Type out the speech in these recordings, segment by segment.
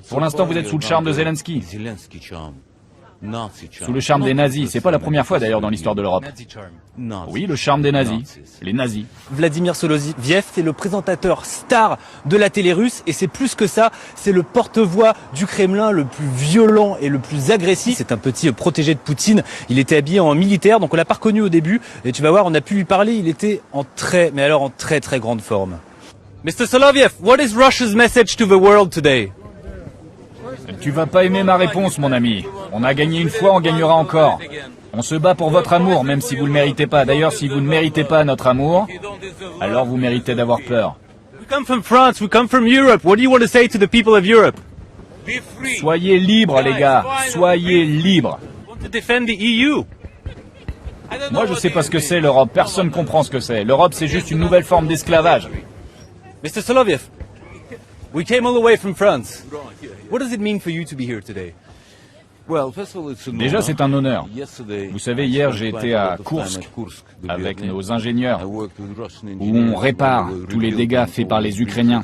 Pour l'instant, vous êtes sous le charme de Zelensky. Sous le charme des nazis. C'est pas la première fois d'ailleurs dans l'histoire de l'Europe. Oui, le charme des nazis. Les nazis. Vladimir Soloviev, c'est le présentateur star de la télé russe et c'est plus que ça, c'est le porte-voix du Kremlin le plus violent et le plus agressif. C'est un petit protégé de Poutine, il était habillé en militaire, donc on l'a pas reconnu au début et tu vas voir, on a pu lui parler, il était en très grande forme. Mr. Soloviev, what is Russia's message to the world today? Tu vas pas aimer ma réponse, mon ami. On a gagné une fois, on gagnera encore. On se bat pour votre amour, même si vous ne le méritez pas. D'ailleurs, si vous ne méritez pas notre amour, alors vous méritez d'avoir peur. We come from France, we come from Europe. What do you want to say to the people of Europe? Soyez libres, les gars. Soyez libres. Want to defend the EU? Moi, je sais pas ce que c'est l'Europe. Personne comprend ce que c'est. L'Europe, c'est juste une nouvelle forme d'esclavage. Mr. Soloviev, we came all the way from France. What does it mean for you to be here today? Déjà, c'est un honneur. Vous savez, hier, j'ai été à Koursk avec nos ingénieurs, où on répare tous les dégâts faits par les Ukrainiens.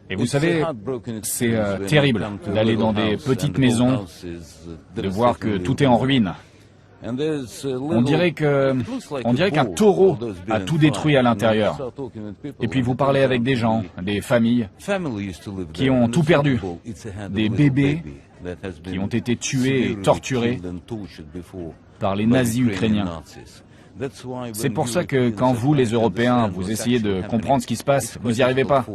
Et vous savez, c'est terrible d'aller dans des petites maisons, de voir que tout est en ruine. On dirait qu'un taureau a tout détruit à l'intérieur. Et puis vous parlez avec des gens, des familles, qui ont tout perdu. Des bébés qui ont été tués et torturés par les nazis ukrainiens. C'est pour ça que quand vous, les Européens, vous essayez de comprendre ce qui se passe, vous n'y arrivez pas.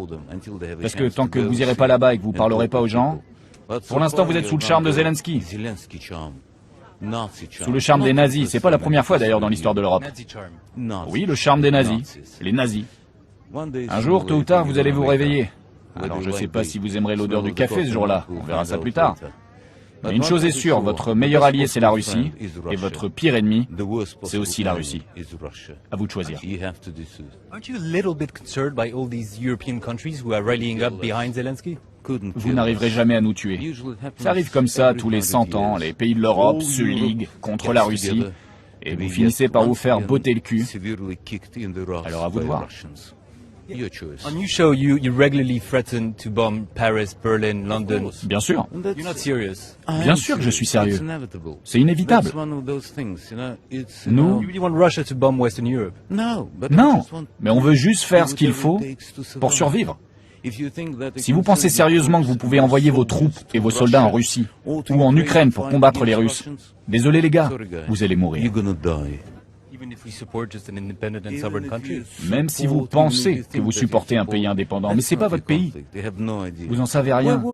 Parce que tant que vous n'irez pas là-bas et que vous ne parlerez pas aux gens, pour l'instant vous êtes sous le charme de Zelensky. Sous le charme des nazis. C'est pas la première fois d'ailleurs dans l'histoire de l'Europe. Oui, le charme des nazis. Les nazis. Un jour, tôt ou tard, vous allez vous réveiller. Alors je sais pas si vous aimerez l'odeur du café ce jour-là. On verra ça plus tard. Mais une chose est sûre, votre meilleur allié c'est la Russie, et votre pire ennemi, c'est aussi la Russie. À vous de choisir. Aren't you a little bit concerned by all these European countries who are rallying up behind Zelensky? Vous n'arriverez jamais à nous tuer. Ça arrive comme ça tous les 100 ans, les pays de l'Europe se liguent contre la Russie, et vous finissez par vous faire botter le cul. Alors à vous de voir. On your show, you regularly threaten to bomb Paris, Berlin, London. Bien sûr. You're not serious. Bien sûr que je suis sérieux. C'est inévitable. Nous, You really want Russia to bomb Western Europe? non, mais on veut juste faire ce qu'il faut pour survivre. Si vous pensez sérieusement que vous pouvez envoyer vos troupes et vos soldats en Russie ou en Ukraine pour combattre les Russes, désolé les gars, vous allez mourir. Even if we support just an independent and sovereign country? Même si vous pensez que vous supportez un pays indépendant, mais c'est pas votre pays. Vous en savez rien.